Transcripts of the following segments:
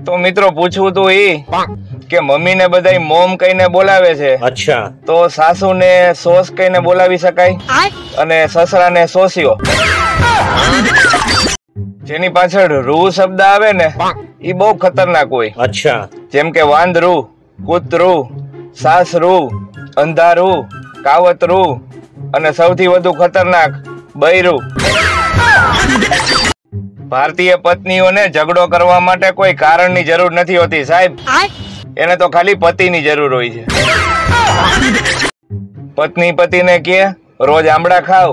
તો મિત્રો પૂછવું તું ઈ કે મમ્મી ને બધા મોમ કહીને બોલાવે છે, અચ્છા, તો સાસુ ને સોસ કહીને બોલાવી શકાય અને સસરા ને સોસિયો? જેની પાછળ રૂ શબ્દ આવે ને ઈ બહુ ખતરનાક હોય. અચ્છા, જેમ કે વાંદરું, કૂતરું, સાસરું, અંધારું, કાવતરું અને સૌથી વધુ ખતરનાક બૈરું. ભારતીય પત્નીઓને ઝઘડો કરવા માટે કોઈ કારણની જરૂર નથી હોતી સાહેબ, એને તો ખાલી પતિની જરૂર હોય છે. પત્ની પતિને કે રોજ આંબળા ખાવ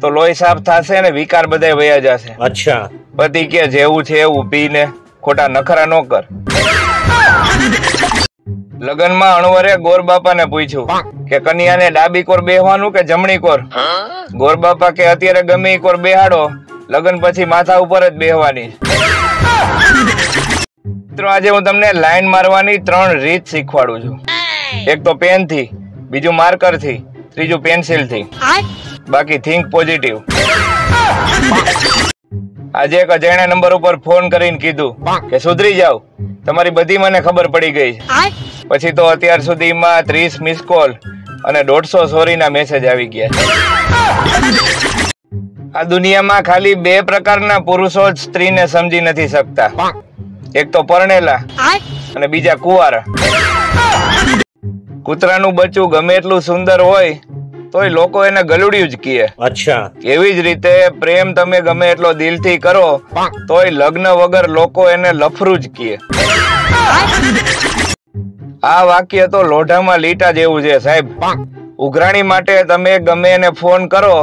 તો લોહી સાફ થશે ને વિકાર બધા વયા જશે. અચ્છા, પતિ કે જેવું છે એવું પીને ખોટા નખરા ન કર. લગનમાં અણવરે ગોરબાપાને પૂછ્યું કે કન્યાને ડાબી કોર બેહવાનું કે જમણી કોર? ગોરબાપા કે અત્યારે ગમે કોર બેહાડો, લગન પછી માથા ઉપર જ બેહવાની. મિત્રો આજે હું તમને લાઈન મારવાની 3 રીત શીખવાડું છું. એક તો પેન થી, બીજું માર્કર થી, ત્રીજું પેન્સિલ થી. બાકી થિંક પોઝિટિવ. આજે એક અજાણ્યા નંબર ઉપર ફોન કરીને કીધું કે સુધરી જાવ, તમારી બધી મને ખબર પડી ગઈ છે. પછી તો અત્યાર સુધીમાં 30 મિસ કોલ અને 150 સોરીના મેસેજ આવી ગયા. આ દુનિયામાં ખાલી 2 પ્રકારના પુરુષો જ સ્ત્રીને સમજી નથી શકતા. એક તો પરણેલા અને બીજા કુંવારા. કૂતરાનું બચ્ચું ગમે એટલું સુંદર હોય તોય લોકો એને ગલુડિયું જ કહે. અચ્છા, એવી જ રીતે પ્રેમ તમે ગમે એટલો દિલથી કરો તોય લગ્ન વગર લોકો એને લફરું જ કહે. આ વાક્ય તો લોઢામાં લીટા જેવું છે સાહેબ. ઉઘરાણી માટે તમે ગમે એને ફોન કરો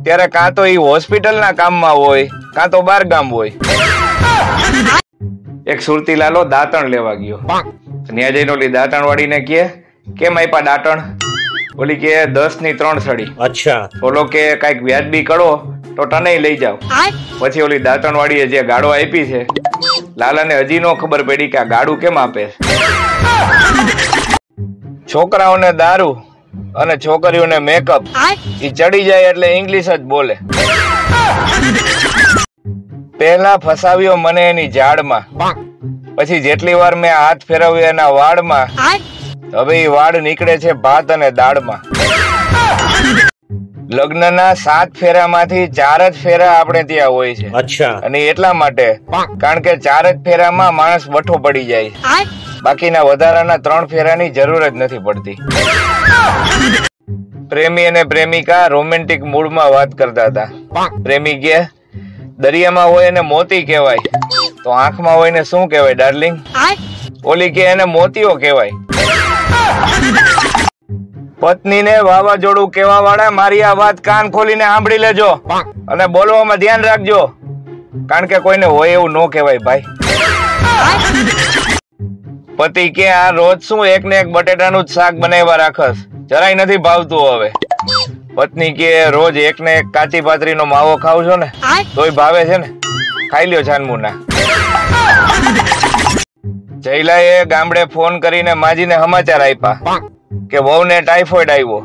ત્યારે કાં તો ઈ હોસ્પિટલના કામમાં હોય કાં તો બાર ગામ હોય. એક સુરતી લાલો દાંતણ લેવા ગયો. ત્યાં જઈને ઓલી દાંતણ વાળીને કહે કેમ આપ્યા દાંતણ? ઓલી કે 10 ની 3 સડી. અચ્છા, ઓલો કે કઈક વ્યાજબી કરો તો ટને લઈ જાવ. પછી ઓલી દાંતણ વાળીએ જે ગાડો આપી છે, લાલાને હજી નો ખબર પડી કે આ ગાડું કેમ આપે. છોકરાઓને દારૂ અને છોકરીઓને મેકઅપ ઈ ચડી જાય એટલે ઇંગ્લિશ જ બોલે. પહેલા ફસાવ્યો મને એની ઝાડમાં, પછી જેટલી વાર મેં હાથ ફેરવ્યો એના વાળમાં, હવે એ વાળ નીકળે છે ભાત અને દાળમાં. લગ્નના 7 ફેરામાંથી 4 જ ફેરા આપણે ત્યાં હોય છે. અચ્છા, અને એટલા માટે કારણ કે 4 જ ફેરામાં માણસ વઠો પડી જાય. બાકીના વધારાના 3 ફેરાની જરૂર જ નથી પડતી. પ્રેમી અને પ્રેમિકા રોમેન્ટિક મૂડમાં વાત કરતા હતા. પ્રેમી કે દરિયામાં હોય એને મોતી કહેવાય, તો આંખમાં હોય ને શું કહેવાય ડાર્લિંગ? ઓલી કે એને મોતીઓ કહેવાય. પત્નીને વાવાઝોડું કહેવા વાળા મારી આ વાત કાન ખોલીને સાંભળી લેજો અને બોલવામાં ધ્યાન રાખજો, કારણ કે કોઈને હોય એવું ન કહેવાય ભાઈ. પતિ કે આ રોજ શું એક ને એક બટેટાનું જ શાક બનાવ્યા રાખસ, જરાય નથી ભાવતું હવે. પત્ની કે રોજ એક ને એક કાચી પાતરીનો માવો ખાવ છો ને તોય ભાવે છે ને, ખાઈ લ્યો છાનમુના. જયલાએ ગામડે ફોન કરીને માજીને સમાચાર આપ્યા કે વહુને ટાઇફોઇડ આવ્યો.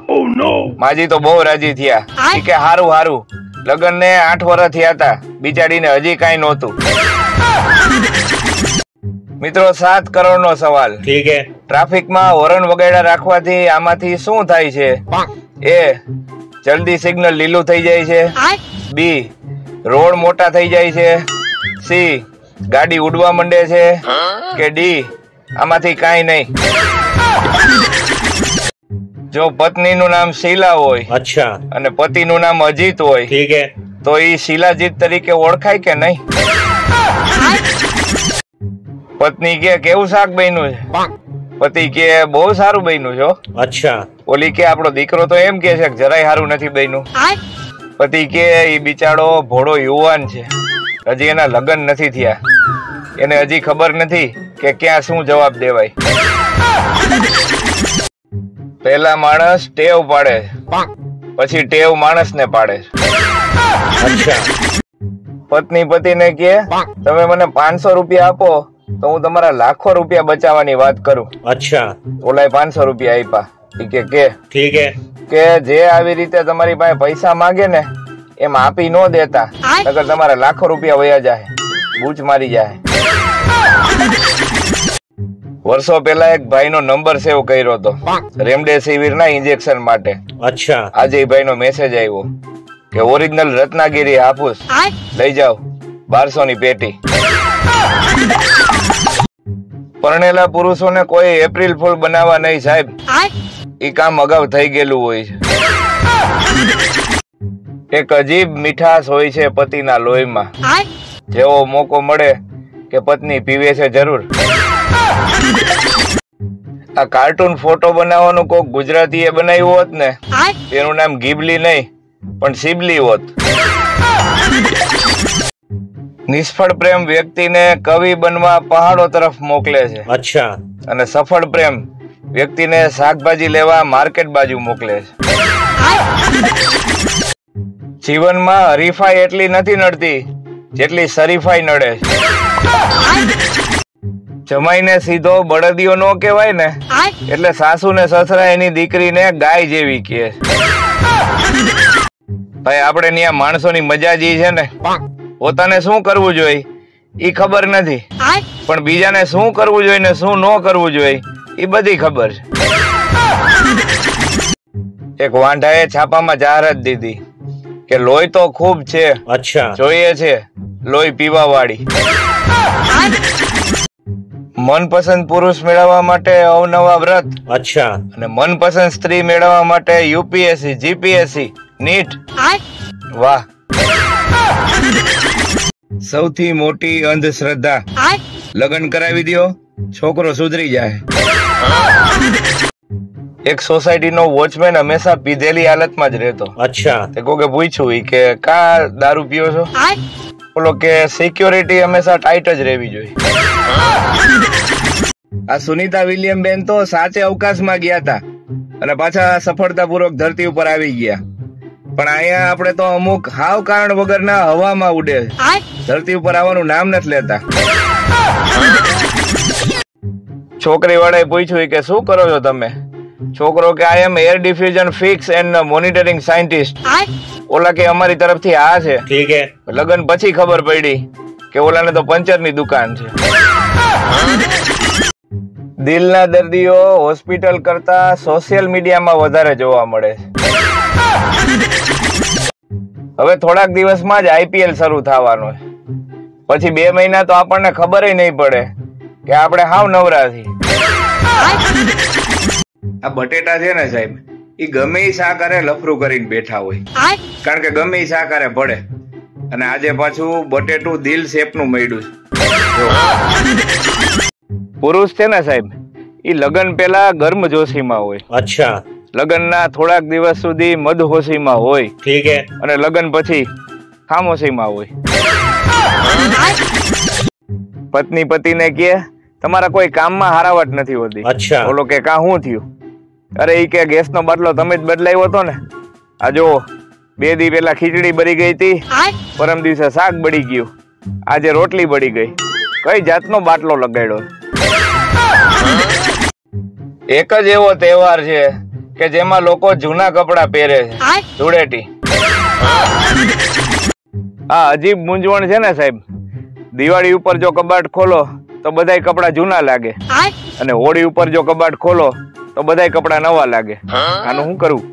માજી તો બહુ રાજી થયા. કે હારું હારું, લગ્ન ને 8 વર્ષ થયા હતા, બિચારીને હજી કાંઈ નહોતું. મિત્રો 7 કરોડનો સવાલ. ઠીક હે. ટ્રાફિકમાં હોર્ન વગાડ્યા રાખવાથી આમાંથી શું થાય છે? એ જલ્દી સિગ્નલ લીલું થઈ જાય છે. બી રોડ મોટા થઈ જાય છે. સી ગાડી ઉડવા માંડે છે. કે ડી આમાંથી કાંઈ નહીં? જો પત્નીનું નામ શીલા હોય, અચ્છા, અને પતિનું નામ અજીત હોય, ઠીક હે, તો ઈ શીલાજીત તરીકે ઓળખાય કે નહીં? પત્ની કે કેવું શાક બન્યું છે? પતિ કે બહુ સારું બન્યું છે. અચ્છા, ઓલી કે આપણો દીકરો તો એમ કે છે કે જરાય સારું નથી બન્યું. પતિ કે ઈ બિચારો ભોળો યુવાન છે, હજી એના લગ્ન નથી થયા, એને હજી ખબર નથી કે ક્યાં શું જવાબ દેવાય. પહેલા માણસ ટેવ પાડે, પછી ટેવ માણસને પાડે. અચ્છા, પત્ની પતિને કે તમે મને 500 રૂપિયા આપો તો હું તમારા લાખો રૂપિયા બચાવવાની વાત કરું. અચ્છા, ઓલાએ 500 રૂપિયા આપ્યા. કે ઠીક હે, કે જે આવી રીતે તમારી પાસે પૈસા માંગે ને એમ આપી ન દેતા, નકર તમારા લાખો રૂપિયા વયા જાય, બૂચ મારી જાય. વર્ષો પહેલા એક ભાઈનો નંબર સેવ કર્યો હતો રેમડેસિવિર ના ઇન્જેક્શન માટે. अच्छा આજે એ ભાઈનો મેસેજ આવ્યો કે ઓરિજિનલ રત્નાગીરી હાફૂસ લઈ જાઓ 1200 ની પેટી. પરણેલા પુરુષોને કોઈ એપ્રિલ ફૂલ બનાવવા નહીં સાહેબ, ઈ કામ અગાઉ થઈ ગયેલું હોય છે. એક અજીબ મીઠાશ હોય છે પતિના લોહીમાં, જેવો મોકો મળે કે પત્ની પીવે છે જરૂર. આ કાર્ટૂન ફોટો બનાવવાનું કોક ગુજરાતીએ બનાવ્યું હોત ને, એનું નામ ગીબલી નહીં પણ સિબલી હોત. નિષ્ફળ પ્રેમ વ્યક્તિને કવિ બનવા પહાડો તરફ મોકલે છે. अच्छा અને સફળ પ્રેમ વ્યક્તિને શાકભાજી લેવા માર્કેટ બાજુ મોકલે છે. જીવનમાં હરીફાઈ એટલી નથી નડતી જેટલી શરીફાઈ નડે છે. જમાઈને સીધો બળદિયો નો કહેવાય ને, એટલે સાસુ ને સસરા એની દીકરીને ગાય જેવી કહે. ભાઈ આપણે ત્યાં માણસોની મજા જે છે ને, પોતાને શું કરવું જોઈએ ઈ ખબર નથી, પણ બીજાને શું કરવું જોઈએ ને શું ન કરવું જોઈએ ઈ બધી ખબર છે. એક વાંઢાએ છાપામાં જાહેરાત દીધી કે લોહી તો ખૂબ છે, अच्छा જોઈએ છે લોહી પીવા વાળી. મનપસંદ પુરુષ મેળવવા માટે અવનવા વ્રત, अच्छा અને મનપસંદ સ્ત્રી મેળવવા માટે યુપીએસસી, જીપીએસસી, નીટ. વાહ. સૌથી મોટી અંધશ્રદ્ધા, લગ્ન કરાવી દ્યો છોકરો સુધરી જાય. એક સોસાયટીનો વોચમેન હંમેશા પીધેલી હાલતમાં જ રહેતો. अच्छा તે કોકે પૂછ્યું ઈ કે કા દારૂ પીવો છો? બોલો કે સિક્યોરિટી હંમેશા ટાઈટ જ રહેવી જોઈએ. આ સુનીતા વિલિયમ બેન તો સાચે અવકાશમાં ગયા હતા અને પાછા સફળતાપૂર્વક ધરતી ઉપર આવી ગયા. પણ અહીંયા આપણે તો અમુક હાવ કારણ વગરના હવામાં ઉડે, ધરતી ઉપર આવવાનું નામ નથી લેતા. છોકરી વાળાએ પૂછ્યું કે શું કરો છો તમે? છોકરો કે I am air diffusion fix and monitoring scientist. ઓલા કે અમારી તરફથી આ છે. ठीक है લગન પછી ખબર પડી કે ઓલાને તો પંચરની દુકાન છે. દિલના દર્દીઓ હોસ્પિટલ કરતા સોશિયલ મીડિયામાં વધારે જોવા મળે છે. હવે થોડાક દિવસમાં જ આઈપીએલ શરૂ થવાનો છે. પછી 2 મહિના તો આપણને ખબર નહીં પડે કે આપણે હાવ નવરા છીએ. આ બટેટા છે ને સાહેબ, ઈ ગમે ઈ શાકારે લફરું કરીને બેઠા હોય, કારણ કે ગમે ઈ શાકારે પડે. અને આજે પાછું બટેટું દિલ શેપનું મળ્યું છે. પુરુષ છે ને સાહેબ, ઈ લગન પેલા ગર્મજોશીમાં હોય, अच्छा લગનના થોડાક દિવસ સુધી મદહોશીમાં હોય, ठीक है અને લગન પછી ખામોશીમાં હોય. પત્ની પતિને કહે તમારા કોઈ કામમાં હારાવટ નથી હોતી. अच्छा બોલો કે કા શું થયું? અરે ઈ કે ગેસનો બાટલો તમે જ બદલાવ્યો હતો ને. આ જો 2 દી પેલા ખીચડી બળી ગઈ હતી, પરમ દિવસે શાક બળી ગયું, આજે રોટલી બળી ગઈ. કઈ જાતનો બાટલો લગાડ્યો? એક જ એવો તહેવાર છે કે જેમાં લોકો જૂના કપડા પહેરે છે, ધૂળેટી. આ અજીબ મૂંઝવણ છે ને સાહેબ. દિવાળી ઉપર જો કબાટ ખોલો તો બધાય કપડા જૂના લાગે, અને હોળી ઉપર જો કબાટ ખોલો તો બધાય કપડા નવા લાગે. આનું શું કરવું?